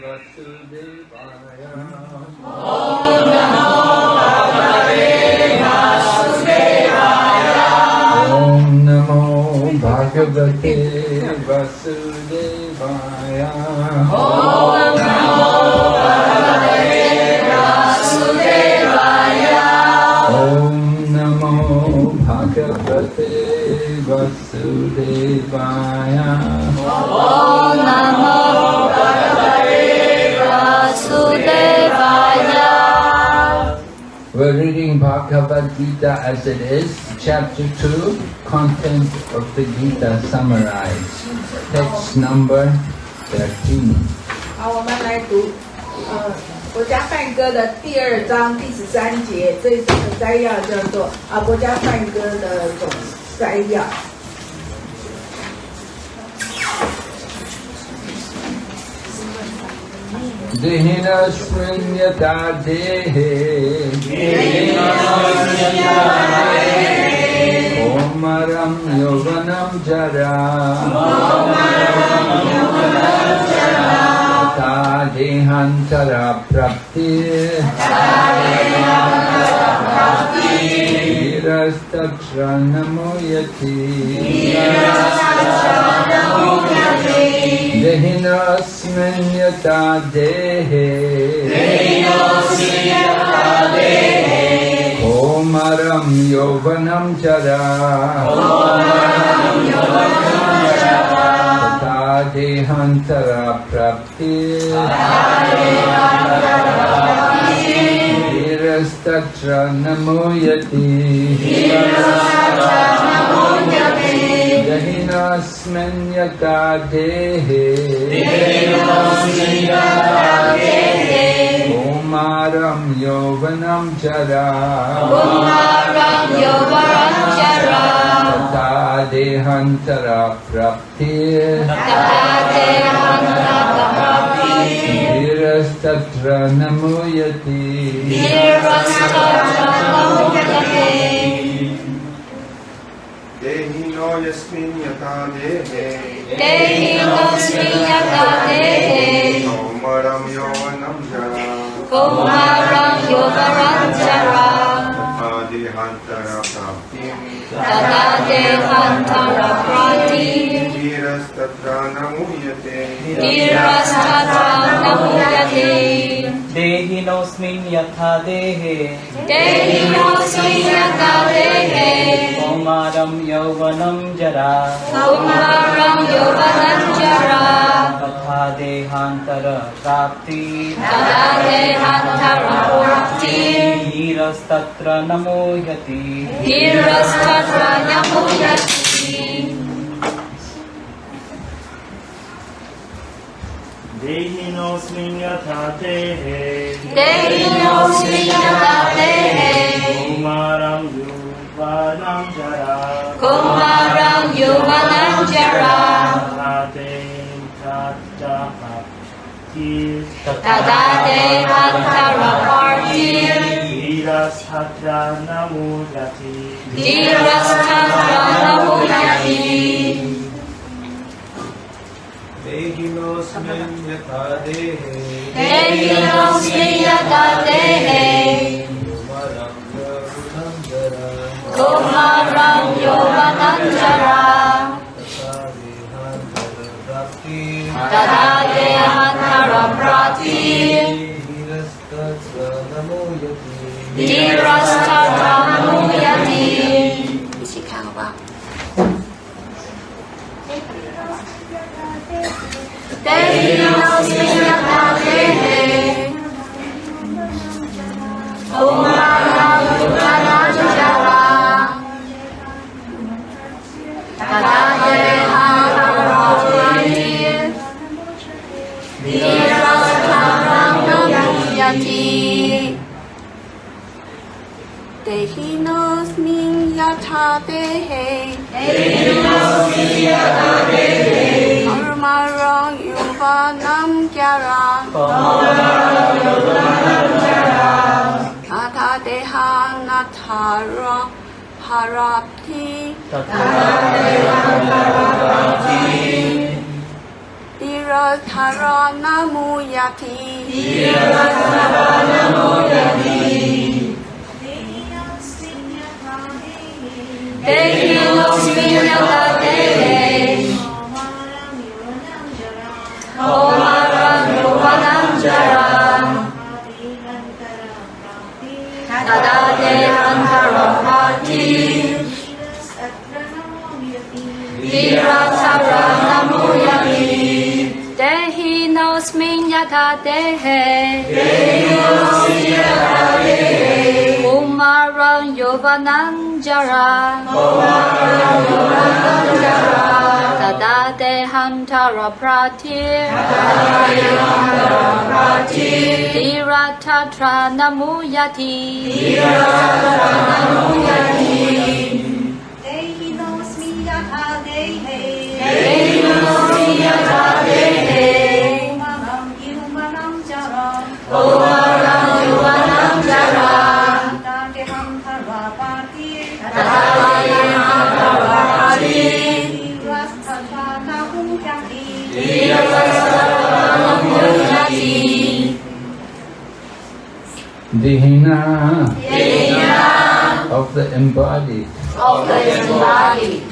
Vasudevaya. Om Namo Bhagavate Vasudevaya. Om Namo Bhagavate Vasudevaya. Om Namo Bhagavate Vasudevaya. Om Namo Bhagavate Vasudevaya. We're reading Bhagavad Gita as it is, chapter 2, content of the Gita summarized. Text number 13. 好，我们来读国家梵歌的第2章第13节，这一章的摘要叫做国家梵歌的总摘要。Dehinasmin yata dehe Omaram yovanam jara Tata dehantara prapti Irastatra namuyati Dehinasmin yata dehe Omaram yovanam jara Tata dehantara prapti Irastatra namuyati Dehinasmin yata dehe Omaram yovanam jara Tata dehantara prapti Irastatra namuyati Dehino yasmin yata dehe Omaram yovanam jara Tata dehantara prapti Irastatra namuyate Dehinosmin yatha dehe Omaram yauvanam jara Tatha dehantara prapti Irastatra namuyati Dehinosmin yatha dehe Omaram yauvanam jara Tata dehantara prapti Irastatra namuyati Dehinosmin yata dehe Omaram yovanam jara Tata dehantara prapti Irastatra namuyati 一起看好不好Dehinosmin yata dehe Omaram yovanam jara Tata dehantara prapti Irastatra namuyati Dehinosmin yata dehe Omaram yovanam jara Tata dehantara prapti Tirathara Namuyati. Dehi Nosminyata Dehi. Omaram Yuvanam Jaram. Tada Dehantaram Pati. Tirathara Namuyati. Dehi Nosminyata Dehi. Umaram Yuvanam Jaram. Tada Dehantara Prati. Tirathara Namuyati. Dehi Nosminyata Dehi. Umaram Yuvanam Jaram. Tada Dehantara Pati. Tirathara Namuyati. Dehina of the embodied, Of the embodied.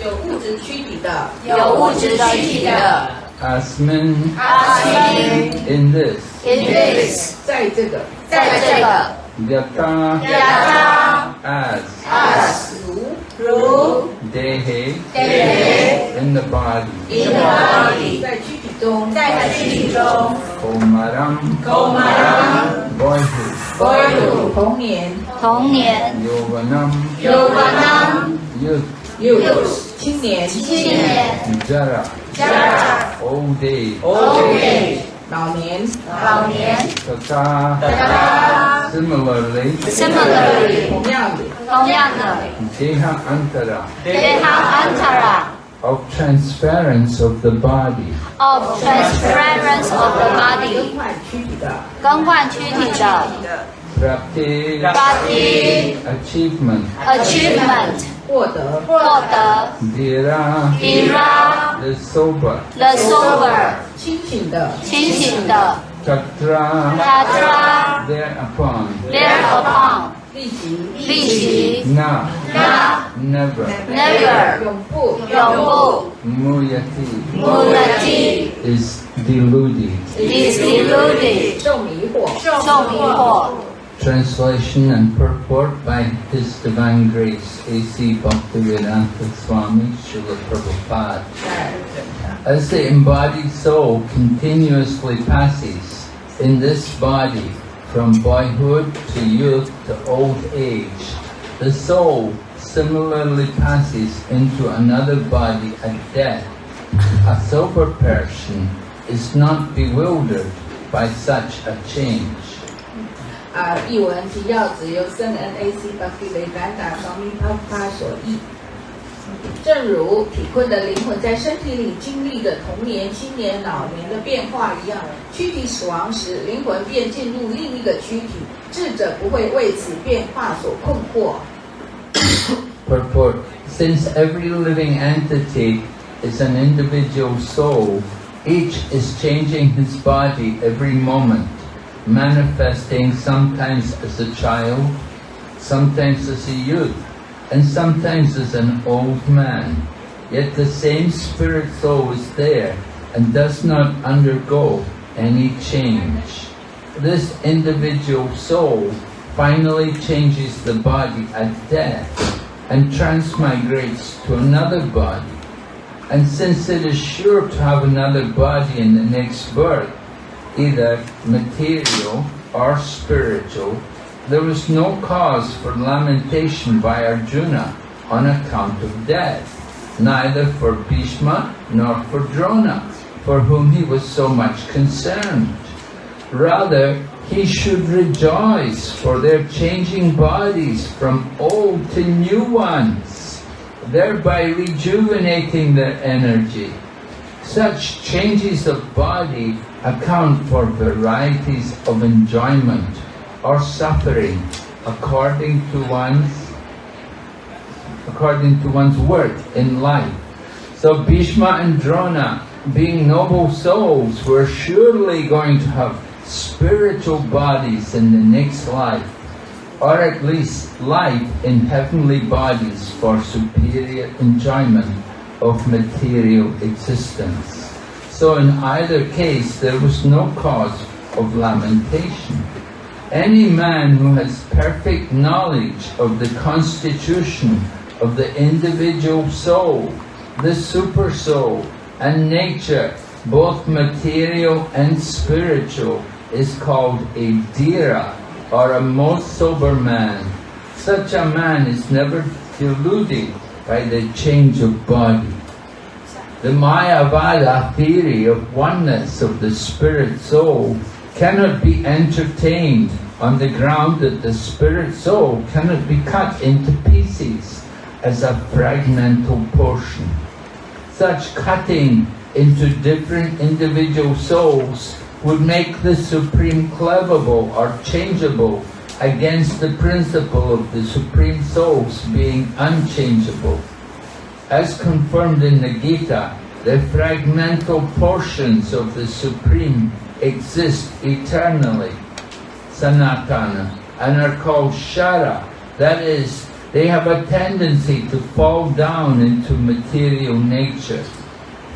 有物质躯体的，有物质躯体的 Asmin Asmin in this, in this 在这个在这个 Yata Yata as as 如 Dehe Dehe in the body, in the body 在躯体中，在躯体中 Komaram boyhood, Boyhood 童年、童年 Yovanam Yovanam youth, youth 青年、青年 Jara Jara old age, Old age 老年、老年 Tata Tata similarly, Similarly 同样的同样的 Deha Antara Dehantara of transference of the body, of transference of the 更 body 换躯体的更换躯体的 Prapti Body achievement, achievement 获得获得 Dira Dira the sober, the sober 清醒的清醒的 Tatra Tatra thereupon, thereupon 立即立即 Na Na never, never 永不永不 Muyati Mulati is deluded. is deluded 受迷惑。受迷惑 Translation and purport by His Divine Grace A.C. Bhaktivedanta Swami Srila Prabhupada. As the embodied soul continuously passes in this body from boyhood to youth to old age, the soul similarly passes into another body at death. A sober person is not bewildered by such a change. 译文及要旨由圣人 A.C. Bhaktivedanta Swami Prabhupada 所译。正如体困的灵魂在身体里经历着童年、青年、老年的变化一样，躯体死亡时，灵魂便进入另一个躯体，智者不会为此变化所困惑。 Purport: Since every living entity is an individual soul, each is changing his body every moment, manifesting sometimes as a child, sometimes as a youth, and sometimes as an old man. Yet the same spirit soul is there and does not undergo any change. This individual soul finally changes the body at death and transmigrates to another body. And since it is sure to have another body in the next birth, either material or spiritual, there was no cause for lamentation by Arjuna on account of death, neither for Bhishma nor for Drona, for whom he was so much concerned. Rather, he should rejoice for their changing bodies from old to new ones, thereby rejuvenating their energy. Such changes of body account for varieties of enjoyment or suffering according to one's worth in life. So Bhishma and Drona being noble souls, we're surely going to have spiritual bodies in the next life, or at least life in heavenly bodies for superior enjoyment of material existence. So in either case, there was no cause of lamentation. Any man who has perfect knowledge of the constitution of the individual soul, the super soul, and nature, both material and spiritual, is called a dhira, or a most sober man. Such a man is never deluded by the change of body. The Mayavada theory of oneness of the spirit soul cannot be entertained on the ground that the spirit soul cannot be cut into pieces as a fragmental portion. Such cutting into different individual souls would make the supreme cleavable or changeable against the principle of the supreme souls being unchangeable. As confirmed in the Gita, the fragmental portions of the supreme exist eternally, sanatana, and are called shara. That is, they have a tendency to fall down into material nature.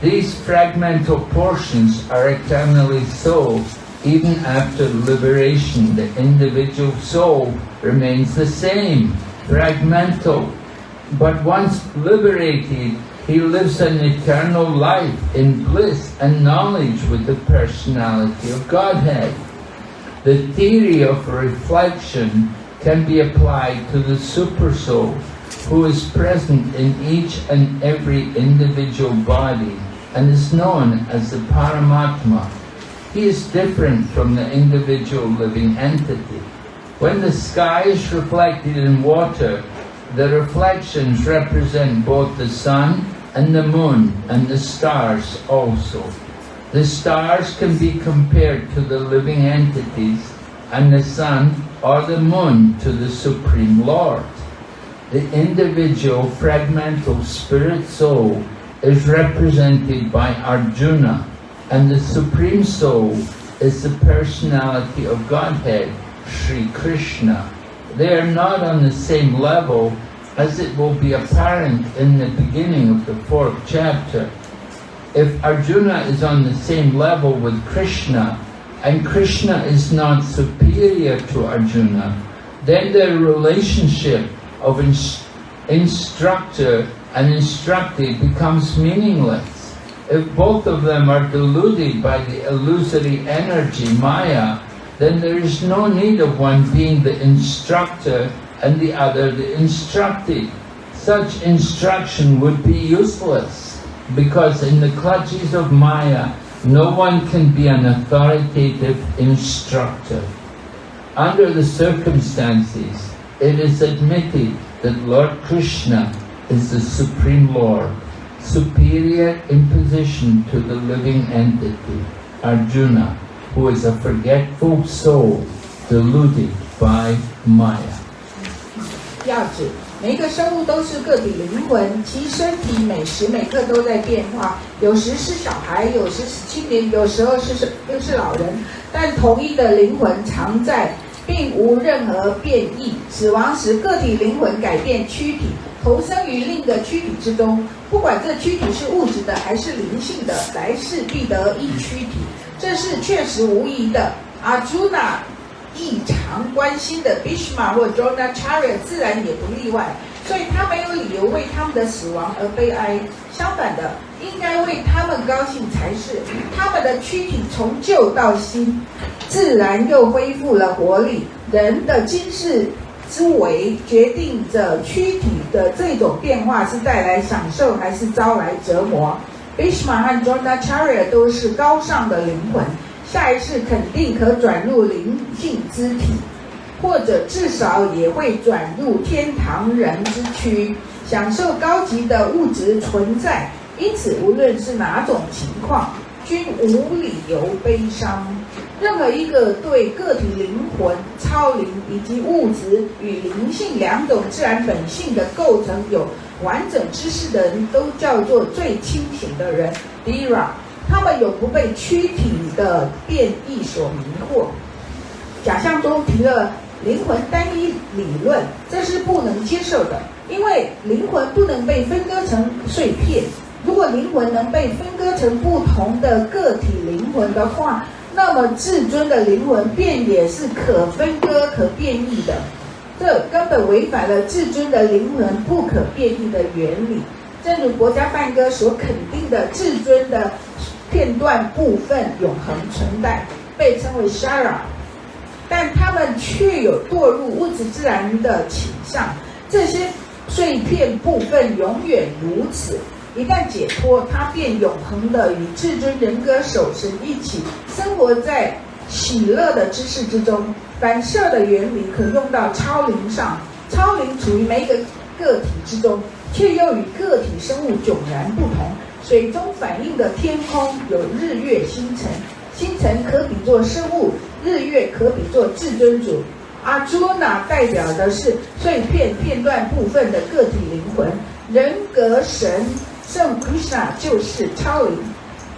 These fragmental portions are eternally so. Even after liberation, the individual soul remains the same, fragmental. But once liberated, he lives an eternal life in bliss and knowledge with the personality of Godhead. The theory of reflection can be applied to the super soul, who is present in each and every individual body and is known as the Paramatma. He is different from the individual living entity. When the sky is reflected in water, the reflections represent both the sun and the moon and the stars also. The stars can be compared to the living entities and the sun or the moon to the Supreme Lord. The individual fragmental spirit soul is represented by Arjuna, and the Supreme Soul is the personality of Godhead, Sri Krishna. They are not on the same level, as it will be apparent in the beginning of the 4th chapter. If Arjuna is on the same level with Krishna, and Krishna is not superior to Arjuna, then their relationship of instructor and instructed becomes meaningless. If both of them are deluded by the illusory energy, Maya, then there is no need of one being the instructor and the other the instructed. Such instruction would be useless, because in the clutches of Maya, no one can be an authoritative instructor. Under the circumstances, it is admitted that Lord Krishna is the Supreme Lord, superior in position to the living entity, Arjuna, who is a forgetful soul deluded by Maya. 要指每一个生物都是个体灵魂，其身体每时每刻都在变化，有时是小孩，有时是青年，有时候又是老人，但同一的灵魂常在，并无任何变异。死亡时，个体灵魂改变躯体，投生于另一个躯体之中，不管这躯体是物质的还是灵性的，来世必得一躯体，这是确实无疑的。Arjuna 异常关心的 Bhishma 或 Dronacharya 自然也不例外，所以他没有理由为他们的死亡而悲哀，相反的，应该为他们高兴才是。他们的躯体从旧到新，自然又恢复了活力。人的今世之为决定着躯体的这种变化是带来享受还是招来折磨。Bhishma 和 Dronacharya 都是高尚的灵魂，下一世肯定可转入灵性之体，或者至少也会转入天堂人之躯，享受高级的物质存在。因此，无论是哪种情况，均无理由悲伤。任何一个对个体灵魂、超灵以及物质与灵性两种自然本性的构成有完整知识的人，都叫做最清醒的人 （Dhira）。他们永不被躯体的变异所迷惑。假象中提了灵魂单一理论，这是不能接受的，因为灵魂不能被分割成碎片。如果灵魂能被分割成不同的个体灵魂的话，那么至尊的灵魂便也是可分割、可变异的。这根本违反了至尊的灵魂不可变异的原理。正如国家梵歌所肯定的，至尊的片段部分永恒存在，被称为 Shara， 但他们却有堕入物质自然的倾向。这些碎片部分永远如此，一旦解脱，它便永恒的与至尊人格守神一起，生活在喜乐的知识之中。反射的原理可用到超灵上，超灵处于每一个个体之中，却又与个体生物迥然不同。水中反映的天空有日月星辰，星辰可比作生物，日月可比作至尊主。阿朱那代表的是碎片片段部分的个体灵魂，人格神圣 Krishna 就是超灵，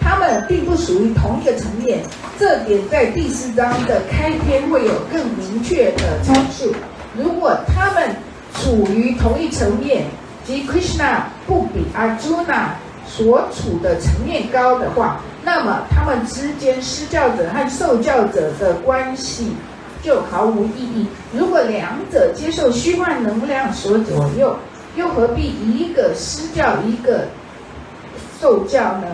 他们并不属于同一个层面，这点在第4章的开篇会有更明确的阐述。如果他们处于同一层面，即 Krishna 不比 Arjuna 所处的层面高的话，那么他们之间施教者和受教者的关系就毫无意义。如果两者接受虚幻能量所左右，又何必一个施教一个受教呢？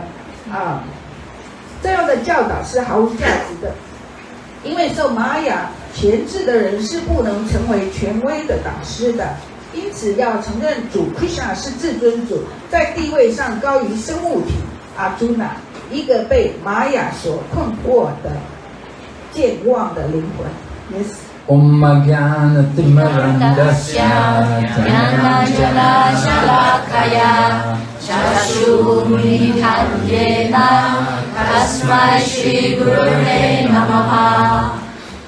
这样的教导是毫无价值的，因为受玛雅钳制的人是不能成为权威的导师的。因此，要承认主 Krishna 是至尊主，在地位上高于生物体阿朱那，一个被玛雅所困惑的健忘的灵魂。Yes。Om Jnana Timirandasya Jnana Shalakaya Chashumidhanyena Tasmai Shri Gurune Namaha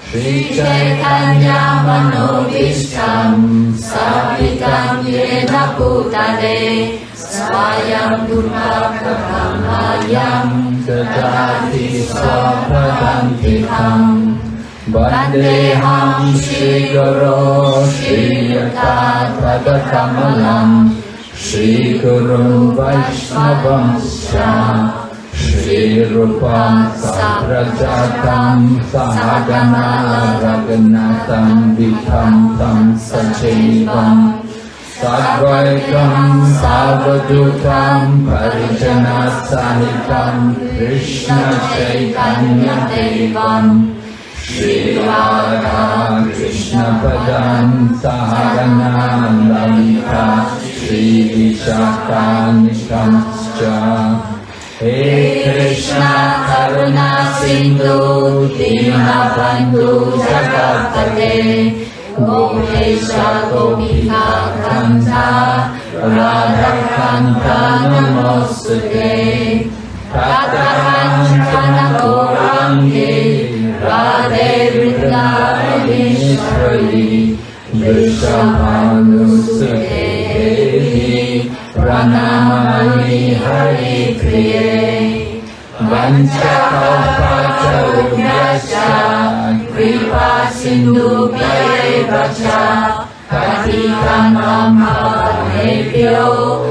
Shri Chaitanya Manobhishtam Savitam Yena Bhutale Swayam Durvakamayam Dadati Swapadantikam Vandeham Shri Guru Shri Yatha Shri Guru Vaishnavamsya Shri Rupam Saprajatam Sahagana Raghunatam Vitam Tam Sachivam Sadvaitam Savadutam Parijana Sahitam Krishna Chaitanya Devam Shri Radha Krishna Padam Sahagana Lalita Shri Vishaka Nishamscha He Krishna Karuna Sindhu Dinabandhu Jagatpate Gopesha Gopika Kanta Radha Kanta Namostute Tata Kanchana Gaurangi Radhe Vrindavaneshwari Vrishabhanusute Pranamani Hari Priye Vanchakalpatarubhyasya Kripa Sindhubhya Vacha Patitanam Pavanebhyo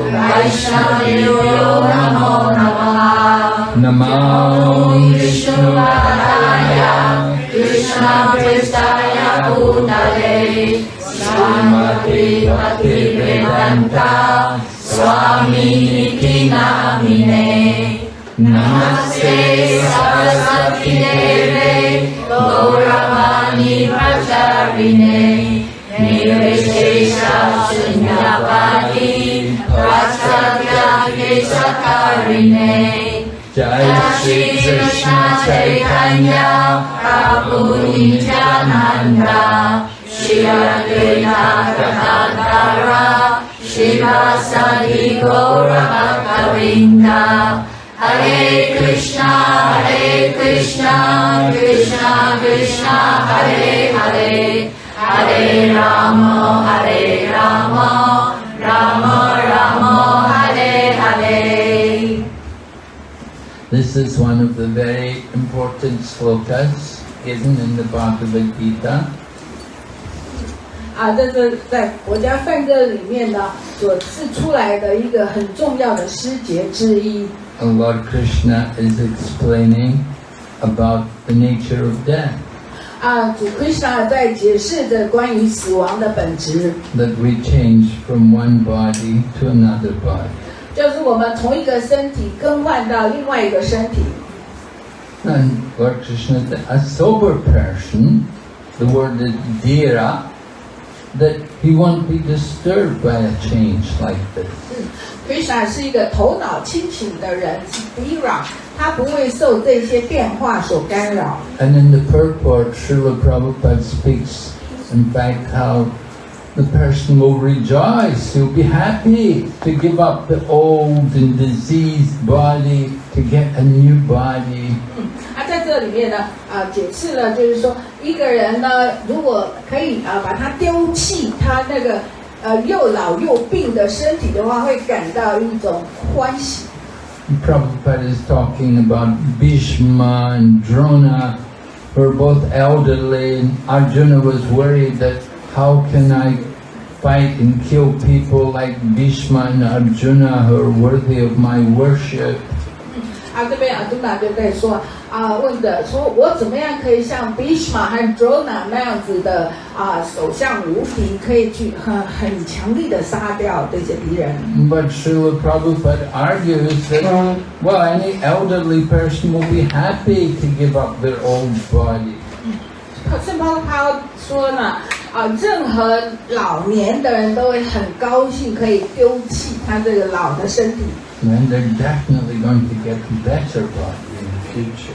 Vaishnavebhyo Namo Namaha Namo Vishnupadaya Krishna Prestaya Bhutale Srimati Bhaktivedanta Swami Niti Namine Namaste Saraswati Deve Gauravani Pracharine Nirvishesha Shunyavadi Pracharya Keshakarine Jai Shri Krishna Chaitanya Prabhu Nityananda Shri Advaita Gadadhara Shivasadi Gaura Bhaktavinda Hare Krishna Krishna Krishna Hare Hare Hare Rama Rama Rama Hare Hare This is one of the very important slokas given in the Bhagavad Gita. 这是在国家梵歌里面呢所释出来的一个很重要的诗节之一。Lord Krishna is explaining about the nature of death. 主 Krishna 在解释着关于死亡的本质。That we change from one body to another body. 就是我们从一个身体更换到另外一个身体。And Lord Krishna, a sober person, the word is dhira, that he won't be disturbed by a change like this. Krishna 是一个头脑清醒的人，是 dhira， 他不会受这些变化所干扰。And in the purport, Srila Prabhupada speaks, in fact, how the person will rejoice, he'll be happy to give up the old and diseased body to get a new body. 在这里面呢，解释了，就是说一个人呢，如果可以把他丢弃他那个又老又病的身体的话，会感到一种欢喜。Prabhupada is talking about Bhishma and Drona, who are both elderly, and Arjuna was worried that how can I fight and kill people like Bhishma and Arjuna who are worthy of my worship. 这边Arjuna就在说问的说，我怎么样可以像 Bhishma 和 Drona 那样子的手相无敌，可以去很强力的杀掉这些敌人。But Srila Prabhupada argues that, well, any elderly person will be happy to give up their old body. 圣保罗他说呢，任何老年的人都会很高兴可以丢弃他这个老的身体。And they're definitely going to get a better body in the future.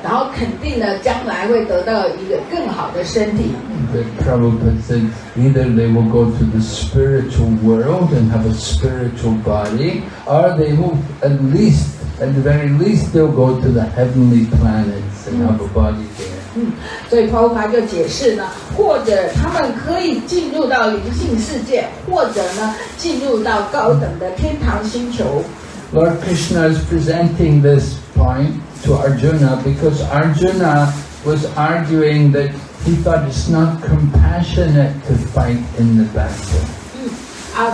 然后肯定呢，将来会得到一个更好的身体。But Prabhupada said either they will go to the spiritual world and have a spiritual body, or they will at the very least, they'll go to the heavenly planets and have a body there. 所以Prabhupada就解释呢，或者他们可以进入到灵性世界，或者呢进入到高等的天堂星球。Lord Krishna is presenting this point to Arjuna because Arjuna was arguing that he thought it's not compassionate to fight in the battle.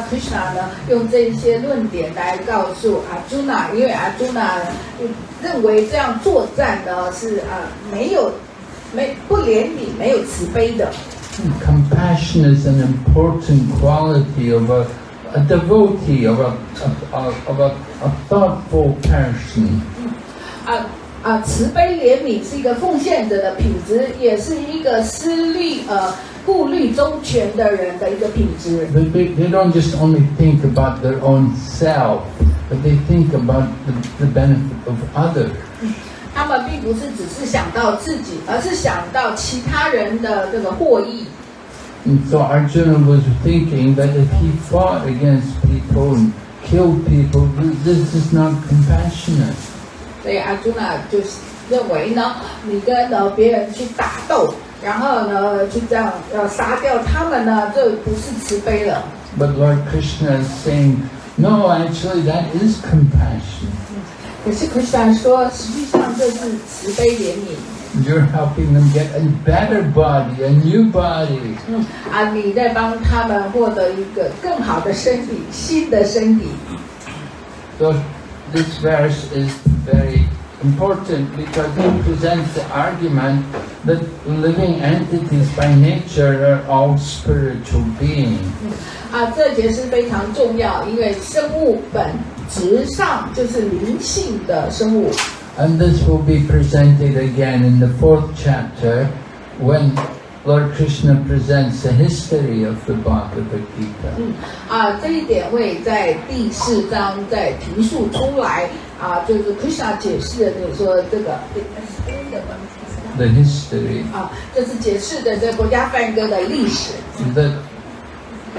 Krishna 呢用这些论点来告诉Arjuna，因为Arjuna 认为这样作战呢是不怜悯、没有慈悲的。Compassion is an important quality of a devotee, of a thoughtful person. 慈悲怜悯是一个奉献者的品质，也是一个顾虑周全的人的一个品质。They don't just only think about their own self, but they think about the benefit of others. 他们并不是只是想到自己，而是想到其他人的这个获益。And so Arjuna was thinking that if he fought against people and killed people, this is not compassionate. 所以Arjuna就是认为呢，你跟别人去打斗，然后呢去这样要杀掉他们呢，这不是慈悲了。But Lord Krishna is saying, no, actually that is compassion. 可是 Krishna 说，实际上这是慈悲怜悯。You're helping them get a better body, a new body. 你在帮他们获得一个更好的身体，新的身体。So this verse is very important because it presents the argument that living entities by nature are all spiritual beings. 这节是非常重要，因为生物本质上就是灵性的生物。And this will be presented again in the 4th chapter when Lord Krishna presents the history of the Bhagavad Gita. 这一点会在第4章再提述出来。就是 Krishna 解释的，就是说这个 The history. 就是解释的这国家梵歌的历史。That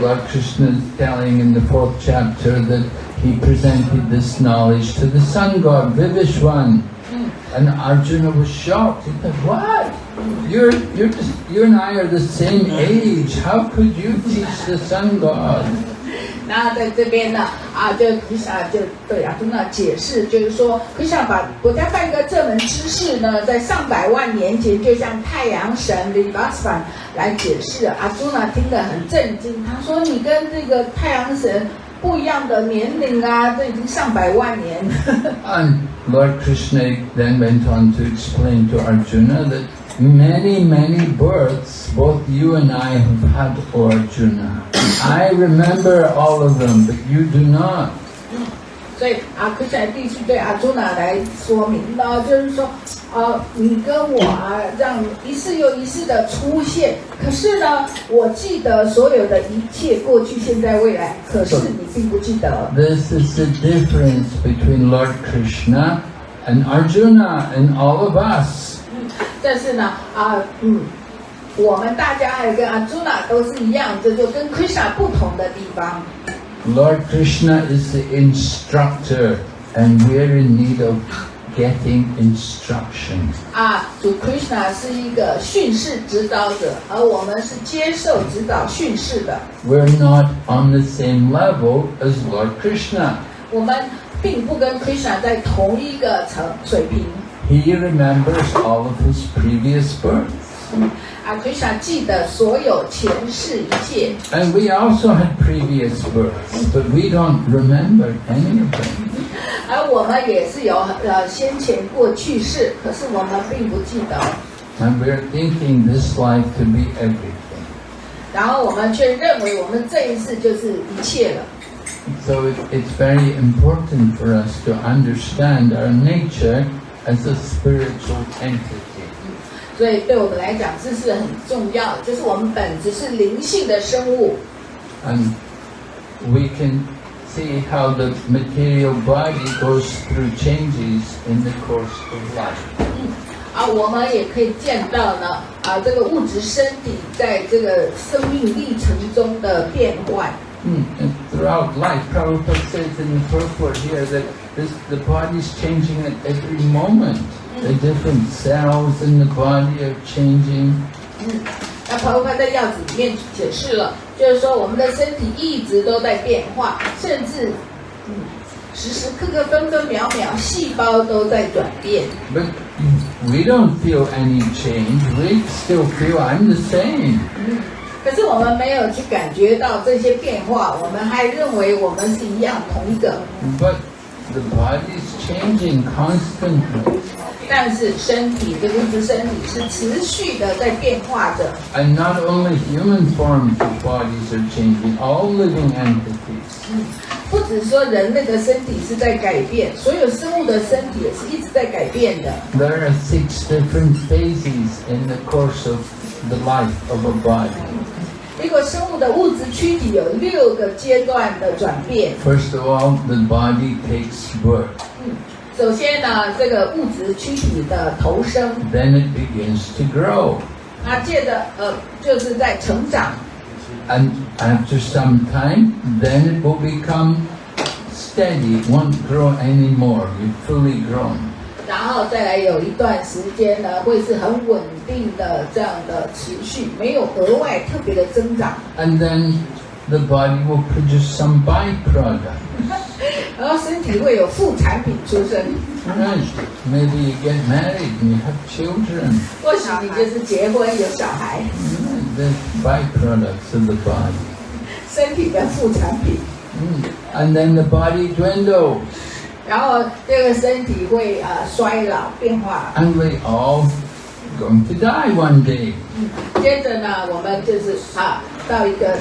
Lord Krishna is telling in the 4th chapter that he presented this knowledge to the sun god Vivishwan. And Arjuna was shocked. He said, "What? You and I are the same age. How could you teach the sun god?" 那在这边呢，就Krishna就对阿朱那解释，就是说Krishna把国家半个这门知识呢，在上百万年前就像太阳神 Vivasvan 来解释。阿朱那听得很震惊，他说：“你跟这个太阳神不一样的年龄啊，这已经上百万年。” And Lord Krishna then went on to explain to Arjuna that many births both you and I have had, O Arjuna. I remember all of them, but you do not. 所以Krishna 必须对阿朱那来说明了，就是说，你跟我这样一世又一世的出现，可是呢，我记得所有的一切，过去、现在、未来，可是你并不记得。This is the difference between Lord Krishna and Arjuna and all of us. 但是呢，我们大家还有跟阿朱那都是一样，这就跟 Krishna 不同的地方。Lord Krishna is the instructor, and we're in need of getting instruction. 主 Krishna 是一个训示指导者，而我们是接受指导训示的。We're not on the same level as Lord Krishna. 我们并不跟 Krishna 在同一个水平。He remembers all of his previous births. Krishna 记得所有前世一切。And we also had previous births, but we don't remember any of them. 而我们也是有先前过去世，可是我们并不记得。And we're thinking this life to be everything. 然后我们却认为我们这一世就是一切了。So it's very important for us to understand our nature as a spiritual entity. 所以对我们来讲，这是很重要的，就是我们本质是灵性的生物。And we can see how the material body goes through changes in the course of life. 我们也可以见到呢，这个物质身体在这个生命历程中的变换。And throughout life, Prabhupada says in the purport here that the body is changing at every moment. The different cells in the body are changing. 那Prabhupada在要旨里面解释了，就是说我们的身体一直都在变化，甚至时时刻刻、分分秒秒，细胞都在转变。But we don't feel any change. We still feel I'm the same. 可是我们没有去感觉到这些变化，我们还认为我们是一样同一个。But the body is changing constantly. 但是身体这个物质身体是持续的在变化着。And not only human forms of bodies are changing, all living entities. 不只说人类的身体是在改变，所有生物的身体也是一直在改变的。There are 6 different phases in the course of the life of a body. 一个生物的物质躯体有6个阶段的转变。First of all, the body takes birth. 首先呢，这个物质躯体的投生， Then it begins to grow. 那接着就是在成长。And after some time, then it will become steady. It won't grow anymore. You've fully grown. 然后再来有一段时间呢，会是很稳定的这样的持续，没有额外特别的增长。And then the body will produce some byproduct. 然后身体会有副产品出生。Right. Maybe you get married and you have children. 或许你就是结婚有小孩， The byproducts of the body. 身体的副产品。And then the body dwindles. 然后这个身体会衰老变化。 And we all going to die one day. 接着呢，我们就是到一个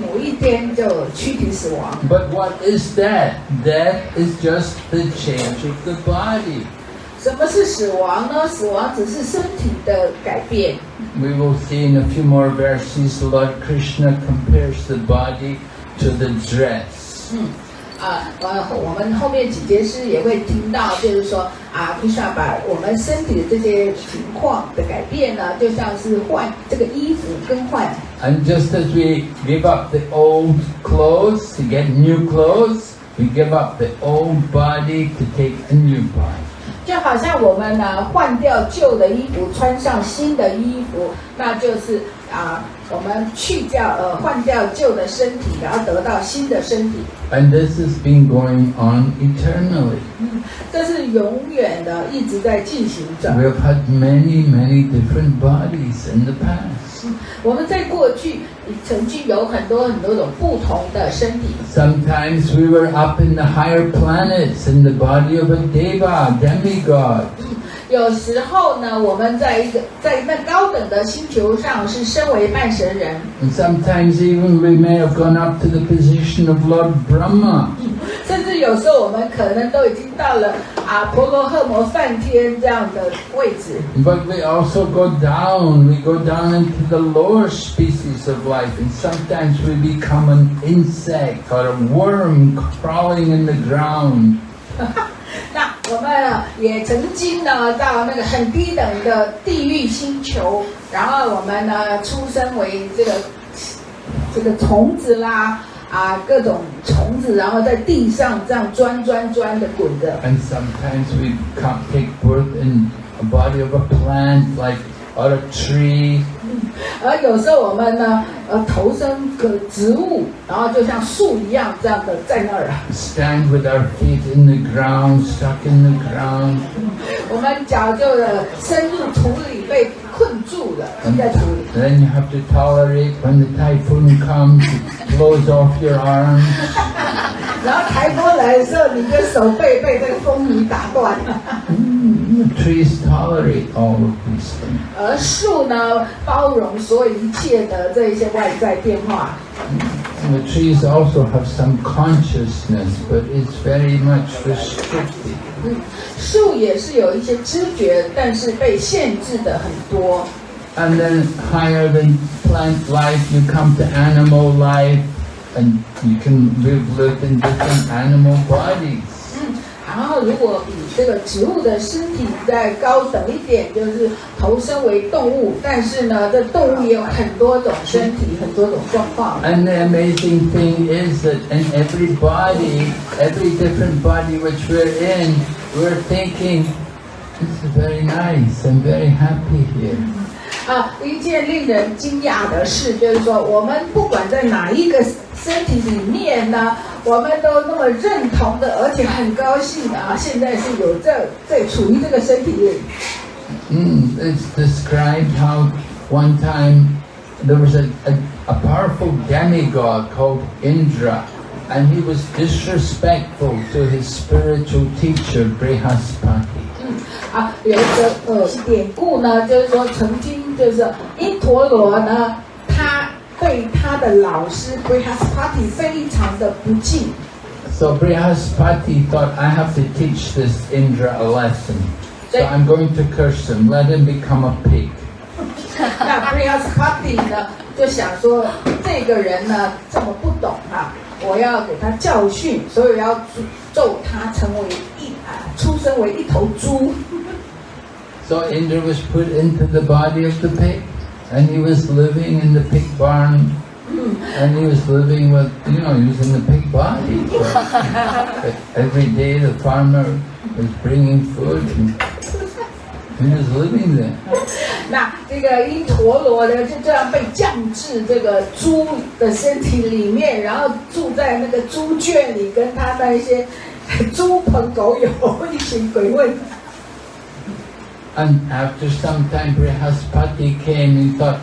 某一天就躯体死亡。 But what is death? Death is just the change of the body. 什么是死亡呢？死亡只是身体的改变。 We will see in a few more verses, Lord Krishna compares the body to the dress. 我们后面几节诗也会听到，就是说Krishna 把我们身体的这些情况的改变呢，就像是换这个衣服更换。 And just as we give up the old clothes to get new clothes, we give up the old body to take a new body. 就好像我们呢换掉旧的衣服，穿上新的衣服，那就是我们换掉旧的身体，然后得到新的身体。And this has been going on eternally. 这是永远的一直在进行着。 We have had many, many different bodies in the past. 我们在过去曾经有很多种不同的身体。 Sometimes we were up in the higher planets in the body of a deva, demigod. 有时候呢，我们在那高等的星球上是身为半神人。 And sometimes even we may have gone up to the position of Lord Brahma. 甚至有时候我们可能都已经到了婆罗诃摩梵天这样的位置。 But we also go down. We go down into the lower species of life, and sometimes we become an insect or a worm crawling in the ground. 那我们也曾经呢到那个很低等的地狱星球，然后我们呢出生为这个虫子啦各种虫子，然后在地上这样钻的滚着。 And sometimes we take birth in a body of a plant, like or a tree. 而有时候我们呢投生个植物，然后就像树一样这样的在那儿。 Stand with our feet in the ground, stuck in the ground. 我们脚就深入土里被困住了，陷在土里。 Then you have to tolerate when the typhoon comes, it blows off your arms. 然后台风来的时候，你的手被这个风雨打断。 The trees tolerate all of these things. 而树呢，包容所有一切的这一些外在变化。 And the trees also have some consciousness, but it's very much restricted. 树也是有一些知觉，但是被限制的很多。 And then higher than plant life, you come to animal life, and you can live in different animal bodies. 然后如果比这个植物的身体再高等一点，就是投身为动物，但是呢，这动物也有很多种身体，很多种状况。 And the amazing thing is that in every body, every different body which we're in, we're thinking, this is very nice, I'm very happy here. 一件令人惊讶的事就是说，我们不管在哪一个身体里面呢，我们都那么认同的，而且很高兴现在是有在处于这个身体里。 It's described how one time there was a powerful demigod called Indra, and he was disrespectful to his spiritual teacher Brihaspati. 有一个典故呢，就是说曾经就是因陀罗呢，他对他的老师 Brihaspati 非常的不敬。 So Brihaspati thought, I have to teach this Indra a lesson. So I'm going to curse him, let him become a pig. 那 Brihaspati 呢就想说，这个人呢这么不懂我要给他教训，所以要咒他出生为一头猪。 So Indra was put into the body of the pig, and he was living in the pig barn, and he was living with, he was in the pig body. So every day the farmer was bringing food, and he was living there. 那这个因陀罗呢，就这样被降至这个猪的身体里面，然后住在那个猪圈里，跟他那一些猪朋狗友一起鬼混。 And after some time, Brihaspati came and thought,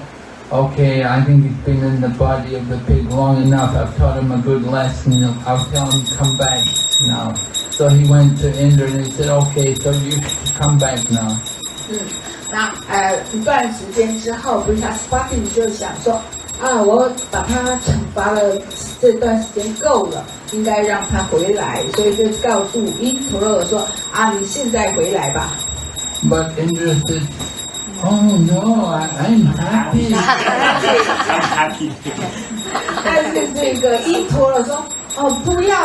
okay, I think he's been in the body of the pig long enough. I've taught him a good lesson. I'll tell him to come back now. So he went to Indra and he said, okay, so you come back now. 那一段时间之后 ，Brihaspati 就想说，我把他惩罚了，这段时间够了，应该让他回来，所以就告诉因陀罗说，你现在回来吧。 But Indra said, oh no, I'm happy. I'm happy. 但是这个因陀罗说，不要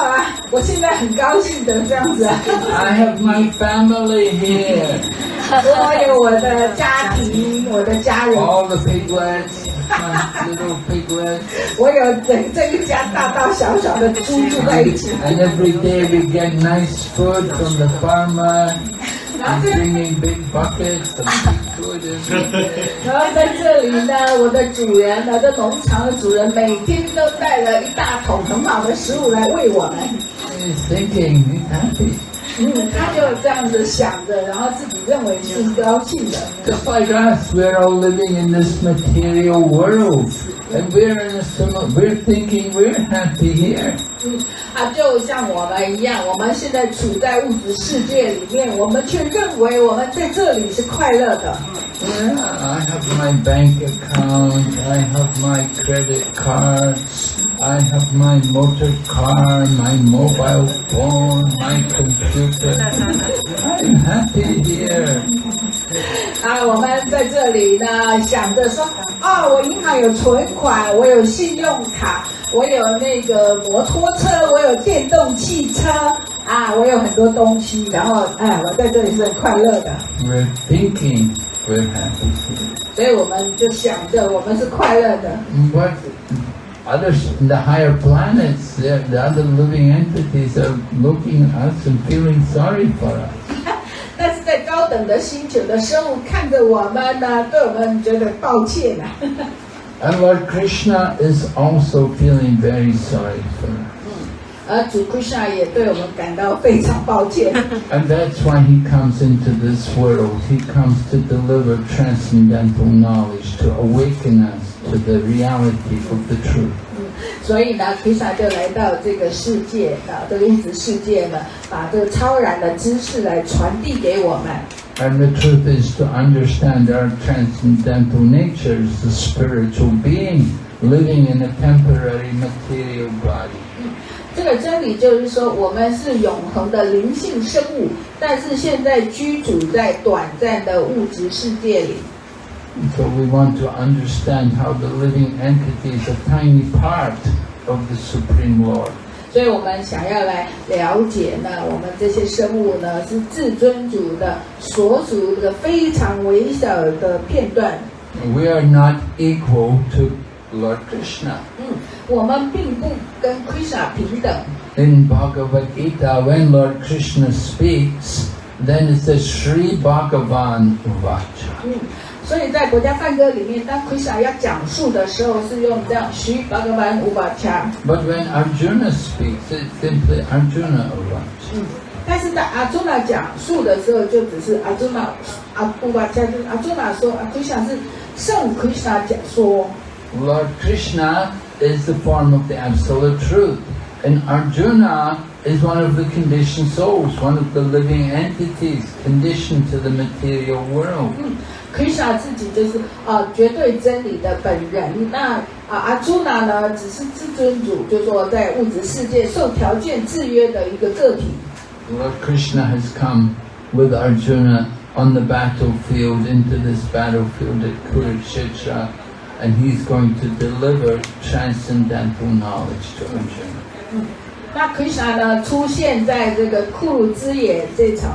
我现在很高兴的这样子。I have my family here. 我有我的家庭，我的家人。 All the piglets, my little piglets. 我有这一家大大小小的猪住在一起。 And every day we get nice food from the farmer. He's bringing big buckets of big food every day. 然后在这里呢，我的主人，我的农场的主人，每天都带了一大桶很好的食物来喂我们。He's thinking he's happy. 他就这样子想着，然后自己认为是高兴的。 Just like us, we're all living in this material world. And we're thinking we're happy here. 就像我们一样，我们现在处在物质世界里面，我们却认为我们在这里是快乐的。Yeah, I have my bank account, I have my credit cards, I have my motor car, my mobile phone, my computer. I'm happy here. 我们在这里呢，想着说，我银行有存款，我有信用卡，我有那个摩托车，我有电动汽车，我有很多东西，然后我在这里是很快乐的。We're thinking we're happy here. 所以我们就想着我们是快乐的。But others in the higher planets, the other living entities are looking at us and feeling sorry for us. 但是在高等的星球的生物看着我们呢，对我们觉得抱歉啊。And Lord Krishna is also feeling very sorry for us. 而主 Krishna 也对我们感到非常抱歉。And that's why he comes into this world. He comes to deliver transcendental knowledge, to awaken us to the reality of the truth. 所以呢 ，Krishna 就来到这个世界这个物质世界呢，把这个超然的知识来传递给我们。And the truth is to understand our transcendental nature as the spiritual being living in a temporary material body. 这个真理就是说，我们是永恒的灵性生物，但是现在居住在短暂的物质世界里。So we want to understand how the living entity is a tiny part of the Supreme Lord. 所以我们想要来了解呢，我们这些生物呢是至尊主的所属的非常微小的片段。We are not equal to Lord Krishna. 我们并不跟 Krishna 平等。In Bhagavad Gita, when Lord Krishna speaks, then it says Sri Bhagavan Uvacha. 所以在国家梵歌里面，当 Krishna 要讲述的时候，是用这样 Sri Bhagavan Uvacha。 But when Arjuna speaks, it's simply Arjuna Uvacha. 但是在阿朱那讲述的时候，就只是阿朱那Uvacha，就是阿朱那说，Krishna 是圣 Krishna 讲说。 Lord Krishna is the form of the absolute truth, and Arjuna is one of the conditioned souls, one of the living entities conditioned to the material world. Krishna 自己就是绝对真理的本人。那阿朱那呢，只是至尊主，就是说在物质世界受条件制约的一个个体。 Lord Krishna has come with Arjuna on the battlefield, into this battlefield at Kurukshetra, and he's going to deliver transcendental knowledge to Arjuna. 那 Krishna 呢出现在这个库鲁之野这场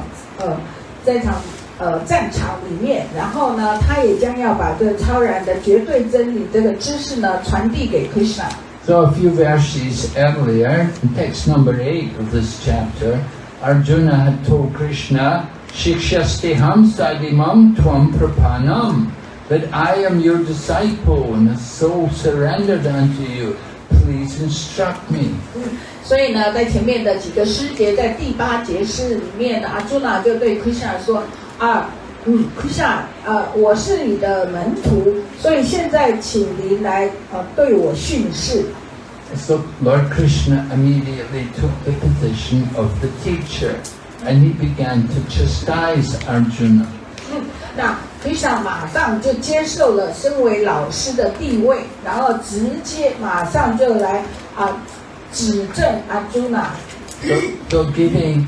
战场里面，然后呢，他也将要把这个超然的绝对真理这个知识呢传递给 Krishna。 So a few verses earlier, in text number 8 of this chapter, Arjuna had told Krishna, Shikshastiham sadimam tvam prapanam, that I am your disciple and a soul surrendered unto you. Please instruct me. 所以呢，在前面的几个诗节，在第8节诗里面，阿朱那就对 Krishna 说，Krishna，我是你的门徒，所以现在请您来对我训示。 So Lord Krishna immediately took the position of the teacher, and he began to chastise Arjuna. 那 Krishna 马上就接受了身为老师的地位，然后直接马上就来指正阿朱那。 So giving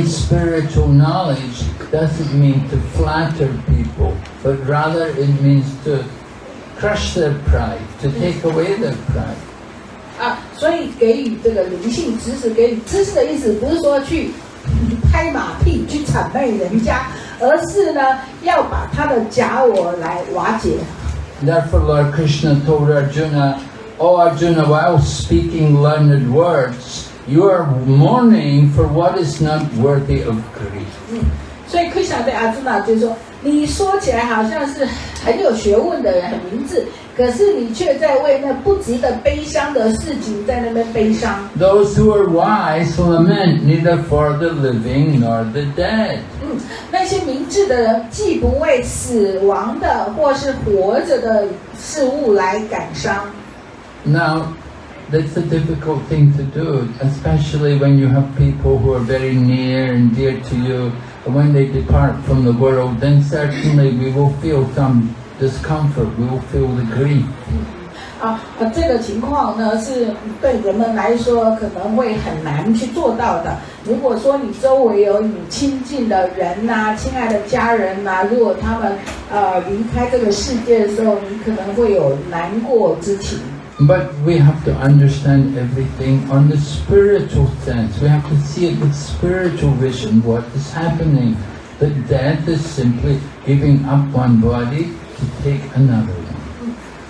spiritual knowledge doesn't mean to flatter people, but rather it means to crush their pride, to take away their pride. 所以给予这个灵性知识，给予知识的意思不是说去拍马屁、去谄媚人家，而是呢要把他的假我来瓦解。 Therefore, Lord Krishna told Arjuna, "O Arjuna, while speaking learned words, you are mourning for what is not worthy of grief." 所以 Krishna 对阿朱那就是说，你说起来好像是很有学问的人，很明智，可是你却在为那不值得悲伤的事情在那边悲伤。Those who are wise lament neither for the living nor the dead. 那些明智的人既不为死亡的或是活着的事物来感伤。Now, that's a difficult thing to do, especially when you have people who are very near and dear to you. And when they depart from the world, then certainly we will feel some discomfort, we will feel the grief. 这个情况呢，是对人们来说可能会很难去做到的。如果说你周围有你亲近的人呐、亲爱的家人呐、如果他们离开这个世界的时候，你可能会有难过之情。But we have to understand everything on the spiritual sense. We have to see it with spiritual vision, what is happening. That death is simply giving up one body to take another one.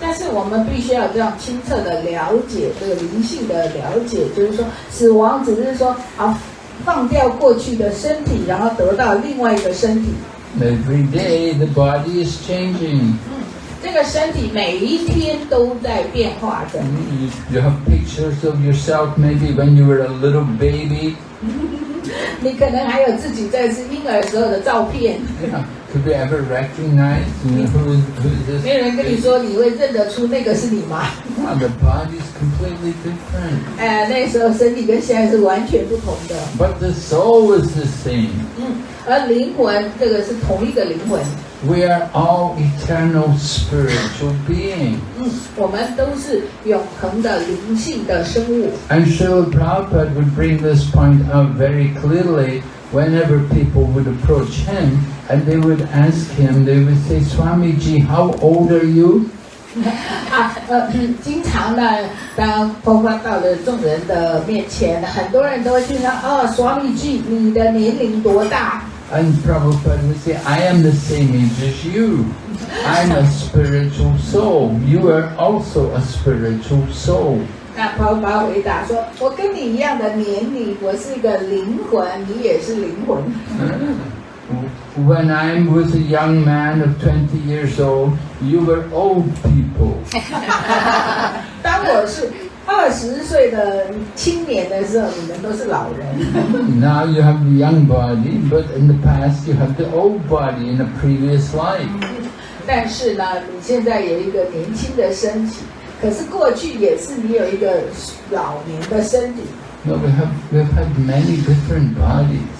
但是我们必须要这样清澈的了解这个灵性的了解，就是说死亡只是说放掉过去的身体，然后得到另外一个身体。Every day the body is changing. 这个身体每一天都在变化着。You have pictures of yourself maybe when you were a little baby. 你可能还有自己在是婴儿时候的照片。Could we ever recognize who is this? 没有人跟你说你会认得出那个是你吗？ The body is completely different. 那时候身体跟现在是完全不同的。But the soul is the same. 而灵魂这个是同一个灵魂。We are all eternal spiritual beings. 我们都是永恒的灵性的生物。And Srila Prabhupada would bring this point out very clearly whenever people would approach him and they would ask him, they would say, Swamiji, how old are you? 经常呢，当佛法到了众人的面前，很多人都会去说，Swamiji，你的年龄多大？ And Prabhupada would say, I am the same age as you. I'm a spiritual soul. You are also a spiritual soul. 那婆婆回答说：“我跟你一样的年龄，我是一个灵魂，你也是灵魂。” When I was a young man of 20 years old, you were old people. 当我是20岁的青年的时候，你们都是老人。 Now you have the young body, but in the past you have the old body in a previous life. 但是呢，你现在有一个年轻的身体，可是过去也是你有一个老年的身体。 No, we've had many different bodies.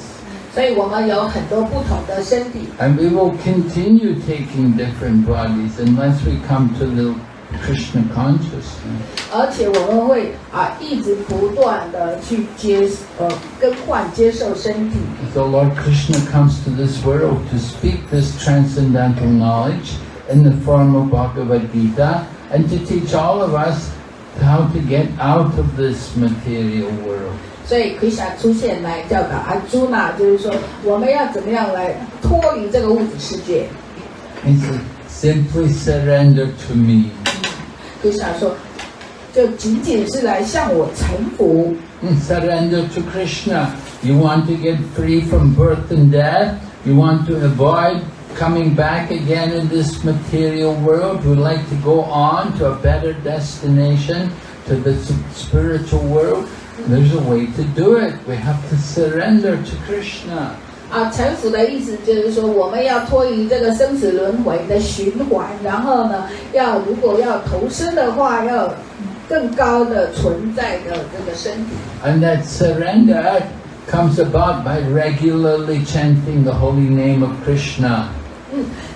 所以我们有很多不同的身体。 And we will continue taking different bodies unless we come to the Krishna consciousness. 而且我们会一直不断的去更换接受身体。 So Lord Krishna comes to this world to speak this transcendental knowledge in the form of Bhagavad Gita and to teach all of us how to get out of this material world. 所以 Krishna 出现来教导阿朱那，就是说我们要怎么样来脱离这个物质世界。 He said, simply surrender to me. Krishna 说，就仅仅是来向我臣服。 Surrender to Krishna. You want to get free from birth and death? You want to avoid coming back again in this material world? Would like to go on to a better destination, to the spiritual world? There's a way to do it. We have to surrender to Krishna. 臣服的意思就是说，我们要脱离这个生死轮回的循环，然后呢，如果要投生的话，要更高的存在的这个身体。 And that surrender comes about by regularly chanting the holy name of Krishna.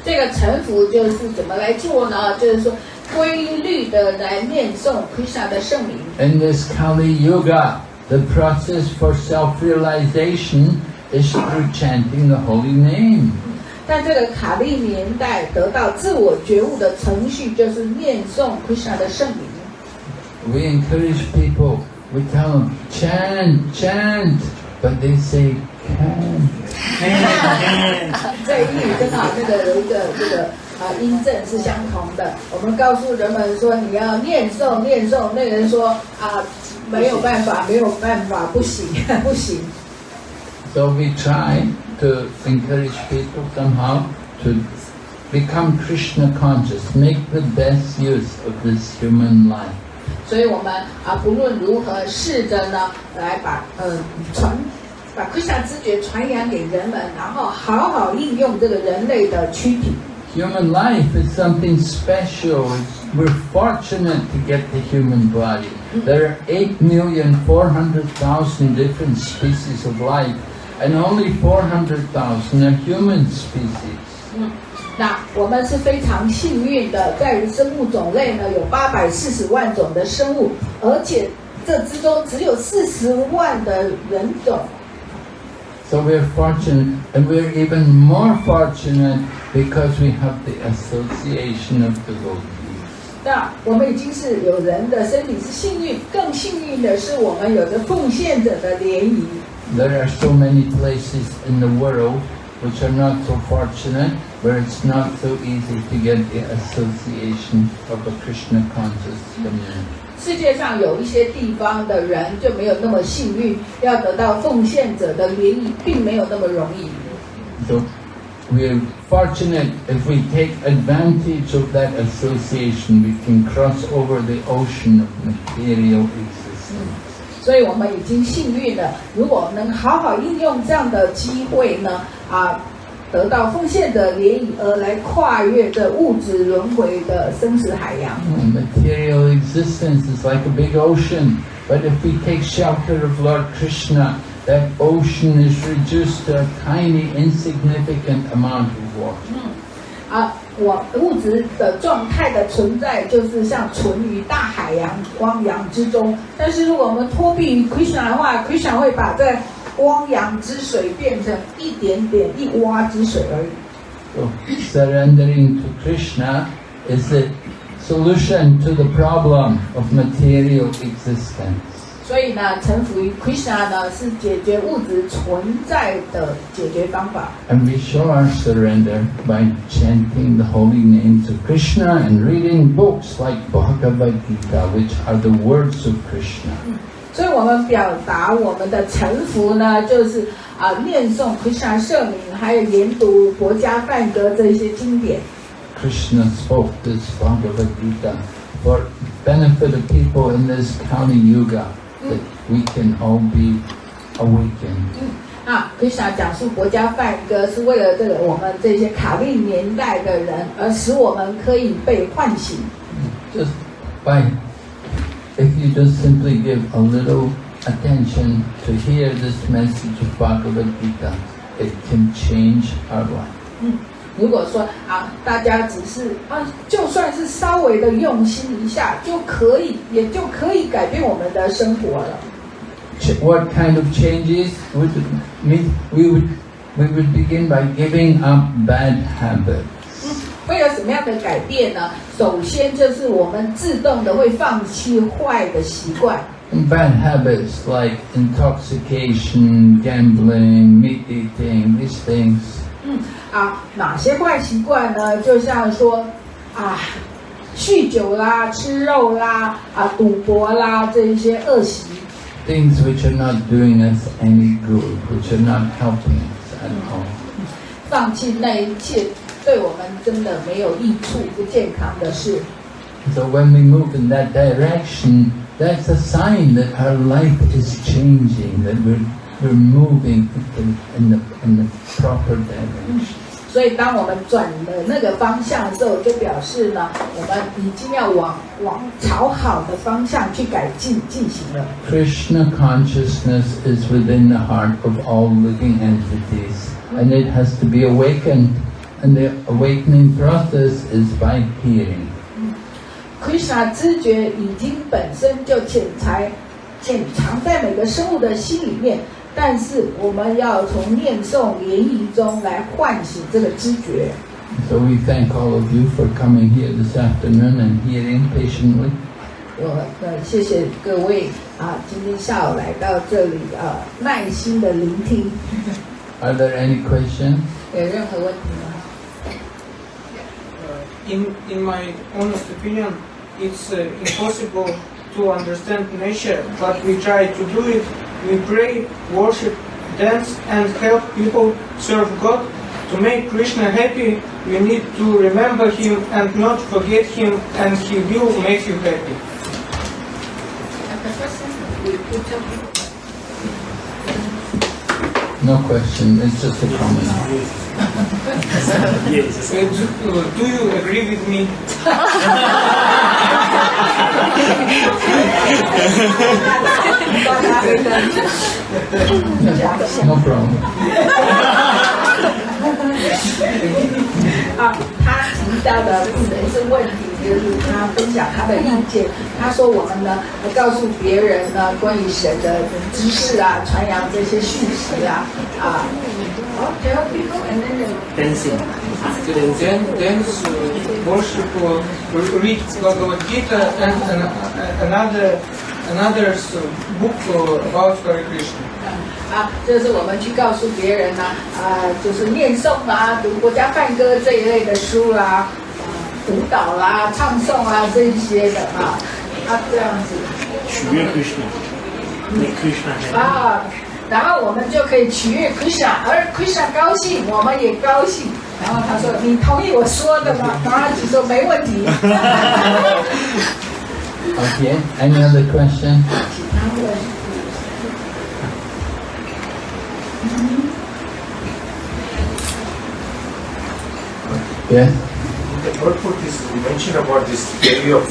这个臣服就是怎么来做呢？就是说规律的来念诵 Krishna 的圣名。 In this Kali Yuga, the process for self-realization is through chanting the holy name. 但这个卡利年代得到自我觉悟的程序，就是念诵 Krishna 的圣名。 We encourage people, we tell them, chant, chant, but they say, can't. 这一语正好有一个音正是相同的。我们告诉人们说，你要念诵，那个人说没有办法，不行，不行。 So we try, to encourage people somehow to become Krishna conscious, make the best use of this human life. 所以我们不论如何试着呢来把Krishna 知觉传扬给人们，然后好好应用这个人类的躯体。Human life is something special. We're fortunate to get the human body. There are 8,400,000 different species of life, and only 400,000 are human species. 那我们是非常幸运的，在于生物种类呢有840万种的生物，而且这之中只有40万的人种。So we're fortunate, and we're even more fortunate because we have the association of devotees. 那我们已经是有人的身体是幸运，更幸运的是我们有着奉献者的联谊。There are so many places in the world which are not so fortunate, where it's not so easy to get the association of a Krishna conscious community. 世界上有一些地方的人就没有那么幸运，要得到奉献者的联谊，并没有那么容易。So we're fortunate if we take advantage of that association, we can cross over the ocean of material existence. 所以我们已经幸运了，如果能好好应用这样的机会呢，得到奉献者联谊而来跨越这物质轮回的生死海洋。Material existence is like a big ocean, but if we take shelter of Lord Krishna, that ocean is reduced to a tiny, insignificant amount of water. 物质的状态的存在，就是像存于大海洋汪洋之中。但是如果我们托庇于 Krishna 的话 ，Krishna 会把这汪洋之水变成一点点一洼之水而已。So surrendering to Krishna is the solution to the problem of material existence. 所以呢，臣服于 Krishna 呢，是解决物质存在的解决方法。And we show our surrender by chanting the holy names of Krishna and reading books like Bhagavad Gita, which are the words of Krishna. 所以我们表达我们的臣服呢，就是念诵 Krishna 圣名，还有研读国家梵歌这些经典。Krishna spoke this Bhagavad Gita for benefit of people in this Kali Yuga, that we can all be awakened. Krishna 讲述国家梵歌是为了我们这些卡利年代的人，而使我们可以被唤醒。If you just simply give a little attention to hear this message of Bhagavad Gita, it can change our life. 如果说大家只是就算是稍微的用心一下，也就可以改变我们的生活了。What kind of changes would mean? We would begin by giving up bad habits. 会有什么样的改变呢？首先就是我们自动的会放弃坏的习惯。Bad habits like intoxication, gambling, meat eating, these things. 哪些坏习惯呢？就像说酗酒啦、吃肉啦、赌博啦这一些恶习。Things which are not doing us any good, which are not helping us at all. 放弃那一切对我们真的没有益处、不健康的事。So when we move in that direction, that's a sign that our life is changing, that we're moving in the proper direction. 所以当我们转了那个方向之后，就表示呢，我们已经要往朝好的方向去进行了。Krishna consciousness is within the heart of all living entities, and it has to be awakened. And the awakening process is by hearing. Krishna 知觉已经本身就潜藏在每个生物的心里面，但是我们要从念诵联谊中来唤醒这个知觉。So we thank all of you for coming here this afternoon and hearing patiently. 谢谢各位今天下午来到这里耐心的聆听。Are there any questions? 有任何问题吗？ In my honest opinion, it's impossible to understand nature, but we try to do it. We pray, worship dance and help people serve God. To make Krishna happy, you need to remember him and not forget him, and he will make you happy. No question, it's just a comment. Yes. Do you agree with me? No problem. 他提到的不能是问题，就是他分享他的意见。他说我们呢，告诉别人呢关于神的知识啊，传扬这些讯息啊，tell people and then Dancing. Then dance, worship, read Bhagavad Gita and another book about Hare Krishna. 就是我们去告诉别人呢，就是念诵啊，读国家梵歌这一类的书啦，舞蹈啦、唱诵啊这一些的这样子。取悦 Krishna. Make Krishna happy. 然后我们就可以取悦 Krishna， 而 Krishna 高兴，我们也高兴。然后他说：“你同意我说的吗？”然后他就说：“没问题。” Okay, any other question? Yes? The purport is mentioned about this theory of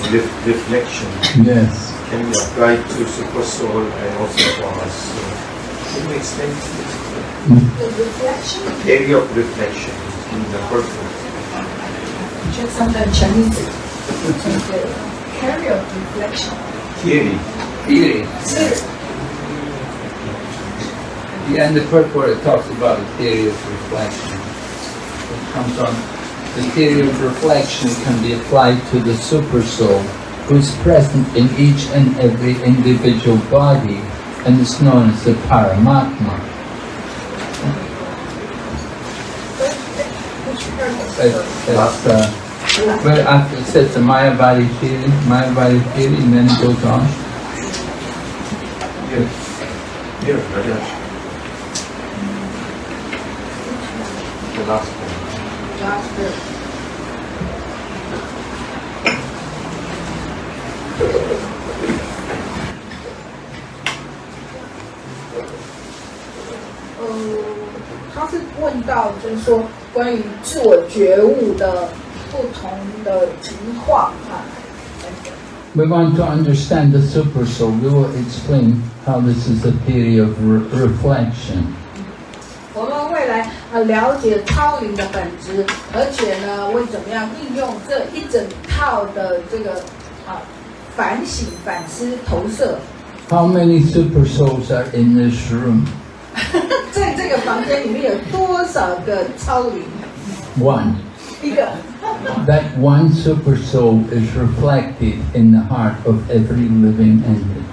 reflection. Yes. Can be applied to super soul and also for us. Can you explain this? The reflection. Theory of reflection in the purport. Just sometimes Chinese. Theory of reflection. Theory. Yeah, in the purport it talks about the theory of reflection. It comes on the theory of reflection can be applied to the super soul who is present in each and every individual body and is known as the Paramatma. Well, after it says the Mayavadi theory, and then it goes on. Here, Rajesh. The last one. Last verse.他是问到，就是说关于自我觉悟的不同的情况We want to understand the super soul. We will explain how this is a theory of reflection. 我们未来了解超灵的本质，而且呢，会怎么样应用这一整套的这个反省、反思、投射。How many super souls are in this room? 在这个房间里面有多少个超灵？ One. 一个。That one super soul is reflected in the heart of every living entity.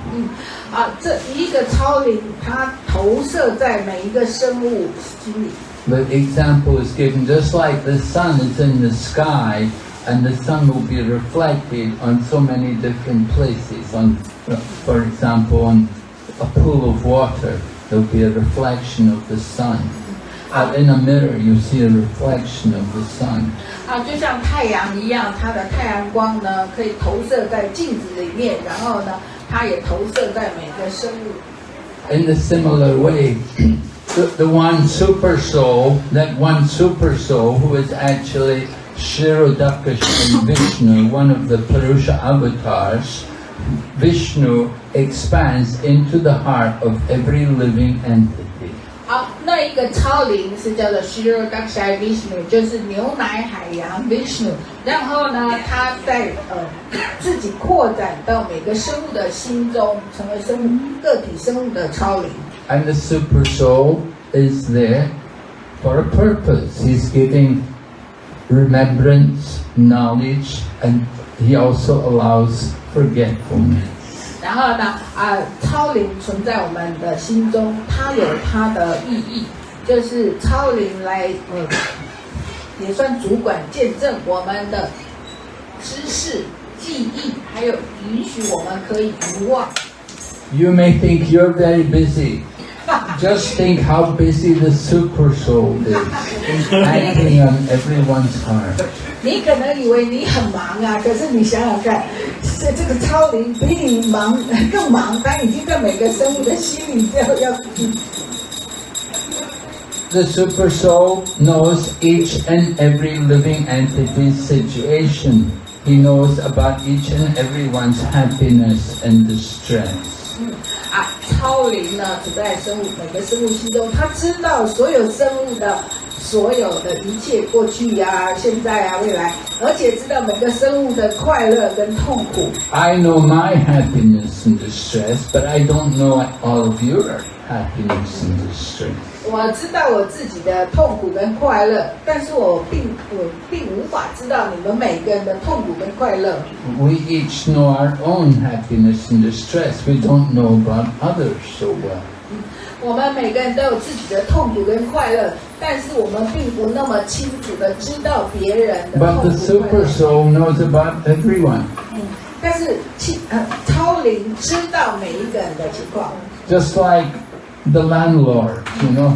这一个超灵，它投射在每一个生物心里。The example is given just like the sun is in the sky, and the sun will be reflected on so many different places. For example, on a pool of water, there will be a reflection of the sun. In a mirror, you see a reflection of the sun. 就像太阳一样，它的太阳光呢，可以投射在镜子里面，然后呢，它也投射在每个生物。In a similar way, the one super soul, that one super soul who is actually Kshirodakasha Vishnu, one of the Purusha avatars, Vishnu expands into the heart of every living entity. 那一个超灵是叫做 Kshirodakasha Vishnu， 就是牛奶海洋 Vishnu。然后呢，它在自己扩展到每个生物的心中，成为个体生物的超灵。And the super soul is there for a purpose. He's giving remembrance, knowledge, and he also allows forgetfulness. 然后呢，超灵存在我们的心中，它有它的意义，就是超灵来也算主管见证我们的知识、记忆，还有允许我们可以遗忘。You may think you're very busy Just think how busy the super soul is, acting on everyone's heart. 你可能以为你很忙啊，可是你想想看，这个超灵比你忙更忙，他已经在每个生物的心里要。The super soul knows each and every living entity's situation. He knows about each and everyone's happiness and distress. 超灵呢，处在每个生物心中，他知道所有生物的所有的一切，过去啊、现在啊、未来，而且知道每个生物的快乐跟痛苦。I know my happiness and distress, but I don't know all of your happiness and distress. 我知道我自己的痛苦跟快乐，但是我并无法知道你们每个人的痛苦跟快乐。We each know our own happiness and distress. We don't know about others so well. 我们每个人都有自己的痛苦跟快乐，但是我们并不那么清楚的知道别人的痛 But the 苦快 super 乐。 soul knows about everyone. 但是超灵知道每一个人的情况。 Just like the landlord, you know,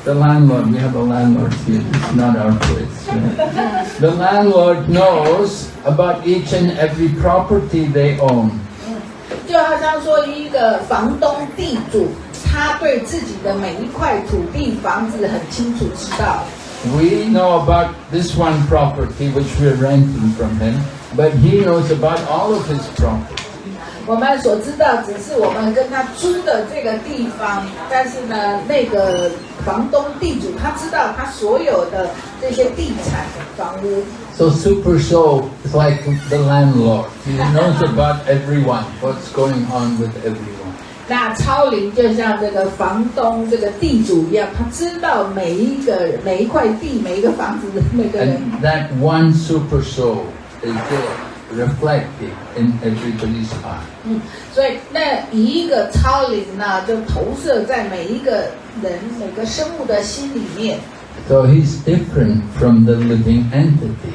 the landlord, we have a landlord here, it's not our place. Right? The landlord knows about each and every property they own. 就好像说一个房东地主，他对自己的每一块土地房子很清楚知道。 We know about this one property which we're renting from him, but he knows about all of his property. 我们所知道只是我们跟他租的这个地方，但是呢，那个房东地主他知道他所有的这些地产房屋。 So super soul is like the landlord. He knows about everyone, what's going on with everyone. 那超灵就像这个房东、这个地主一样，他知道每一块地、每一个房子的每个人。 And that one super soul is there, reflected in everybody's heart. 所以那一个超灵呢，就投射在每一个人、每个生物的心里面。 So he's different from the living entity.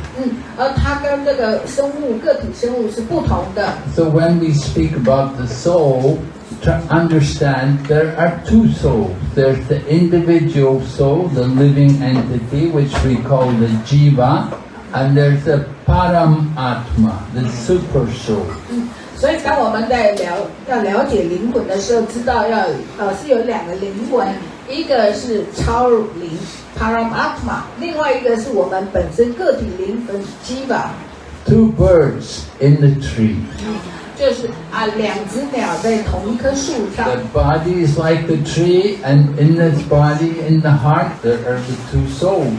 而它跟这个生物、个体生物是不同的。 So when we speak about the soul, to understand there are two souls. There's the individual soul, the living entity, which we call the jiva, and there's the paramatma, the super soul. 所以当我们在要了解灵魂的时候，知道是有两个灵魂，一个是超灵 paramatma， 另外一个是我们本身个体灵魂 jiva。 Two birds in the tree. 就是两只鸟在同一棵树上。 The body is like the tree, and in this body, in the heart, there are the two souls.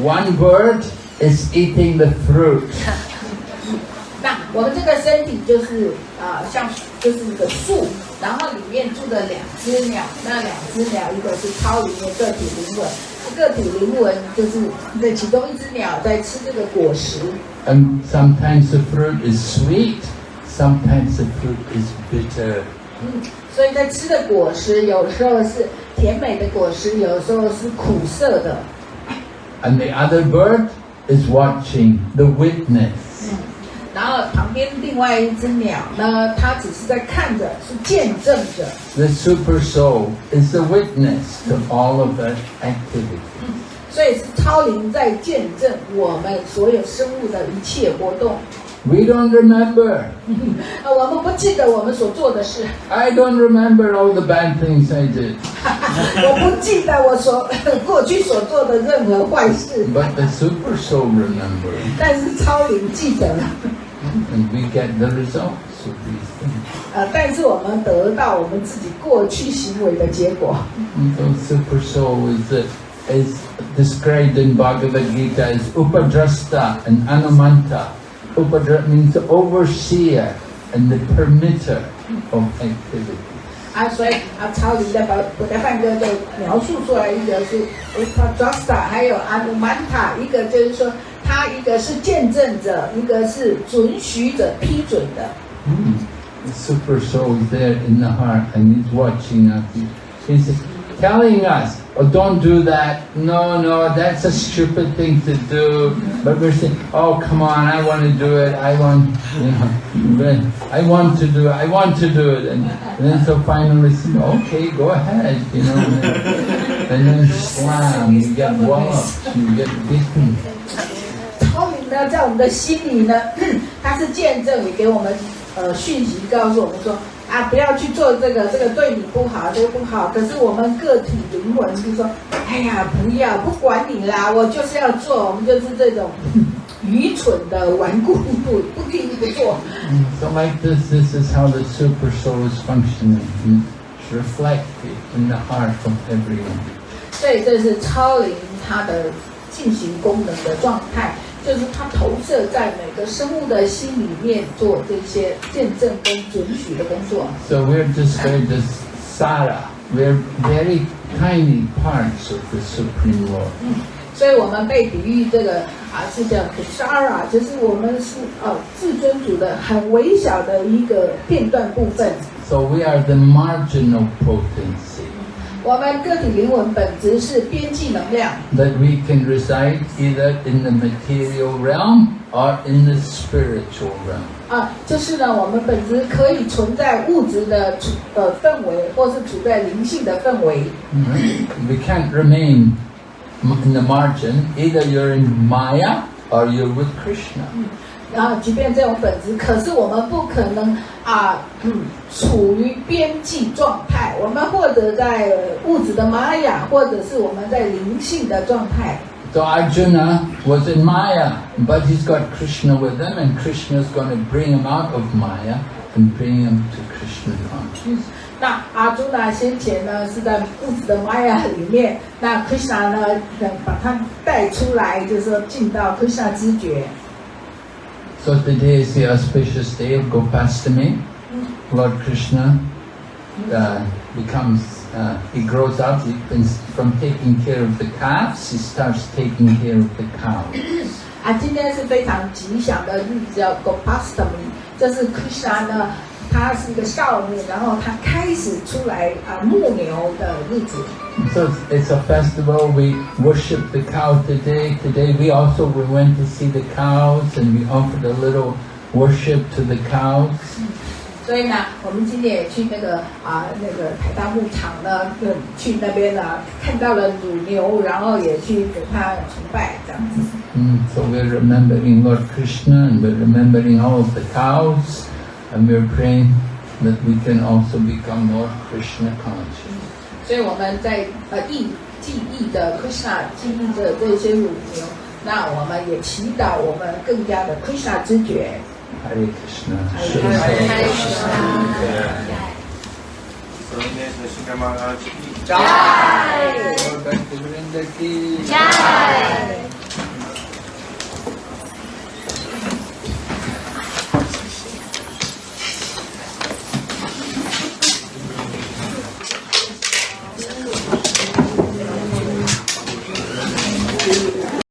One bird is eating the fruit. 那我们这个身体就是就是一个树，然后里面住的两只鸟，那两只鸟一个是超灵的个体灵魂，个体灵魂就是这其中一只鸟在吃这个果实。 And sometimes the fruit is sweet, sometimes the fruit is bitter. 所以在吃的果实，有时候是甜美的果实，有时候是苦涩的。 And the other bird is watching, the witness. 然后旁边另外一只鸟呢，它只是在看着，是见证着。 The super soul is the witness to all of that activity. 所以是超灵在见证我们所有生物的一切活动。 We don't remember. 我们不记得我们所做的事。 I don't remember all the bad things I did. 我不记得我过去所做的任何坏事。 But the super soul remembers. 但是超灵记得了。 And we get the results of these things. 但是我们得到我们自己过去行为的结果。 And so super soul is described in Bhagavad Gita as Upadrasta and Anumanta. Upadra means the overseer and the permitter of activity. 所以超灵在我的梵歌就描述出来，一个是 Upadrasta， 还有 Anumanta， 一个就是说他一个是见证者，一个是准许者、批准的。 The super soul is there in the heart and he's watching us. He's telling us, oh, don't do that. No, that's a stupid thing to do. But we're saying, oh, come on, I want to do it. I want to do it. And then so finally, okay, go ahead, And then slam, you get walloped, you get beaten. 超灵呢，在我们的心里呢，它是见证，也给我们讯息，告诉我们说啊，不要去做这个对你不好，这个不好。可是我们个体灵魂就说，哎呀，不管你啦，我就是要做，我们就是这种愚蠢的顽固不听不做。So like this is how the super soul is functioning. It's reflected in the heart of everyone. 所以这是超灵它的进行功能的状态。就是它投射在每个生物的心里面做这些见证跟准许的工作。So we're described as Sara. We're very tiny parts of the Supreme Lord. 所以我们被比喻这个是叫 Sara， 就是我们是至尊主的很微小的一个片段部分。So we are the marginal potency. 我们个体灵魂本质是边际能量。That we can reside either in the material realm or in the spiritual realm. 就是呢，我们本质可以存在物质的氛围，或是处在灵性的氛围。We can't remain in the margin. Either you're in Maya or you're with Krishna. 然后，即便这种本质，可是我们不可能处于边际状态。我们或者在物质的玛雅，或者是我们在灵性的状态。So Arjuna was in Maya, but he's got Krishna with him, and Krishna is going to bring him out of Maya and bring him to Krishna consciousness. 那阿朱呢，先前呢是在物质的玛雅里面，那 Krishna 呢把他带出来，就是说进到 Krishna 知觉。So today is the auspicious day of Gopastami. Lord Krishna he grows up, from taking care of the calves, he starts taking care of the cows. 今天是非常吉祥的日子，叫 Gopastami， 这是 Krishna 呢，他是一个少年，然后他开始出来牧牛的日子。So it's a festival. We worship the cow today. Today we went to see the cows and we offered a little worship to the cows. 所以呢，我们今天也去那个台大牧场呢，去那边呢看到了乳牛，然后也去给他崇拜这样子。So we're remembering Lord Krishna and we're remembering all of the cows and we're praying that we can also become more Krishna conscious. 所以我们在记忆的 Krishna 记忆着这些乳牛，那我们也祈祷我们更加的 Krishna 知觉。Hare Krishna. Hare Krishna. Jai. Jai.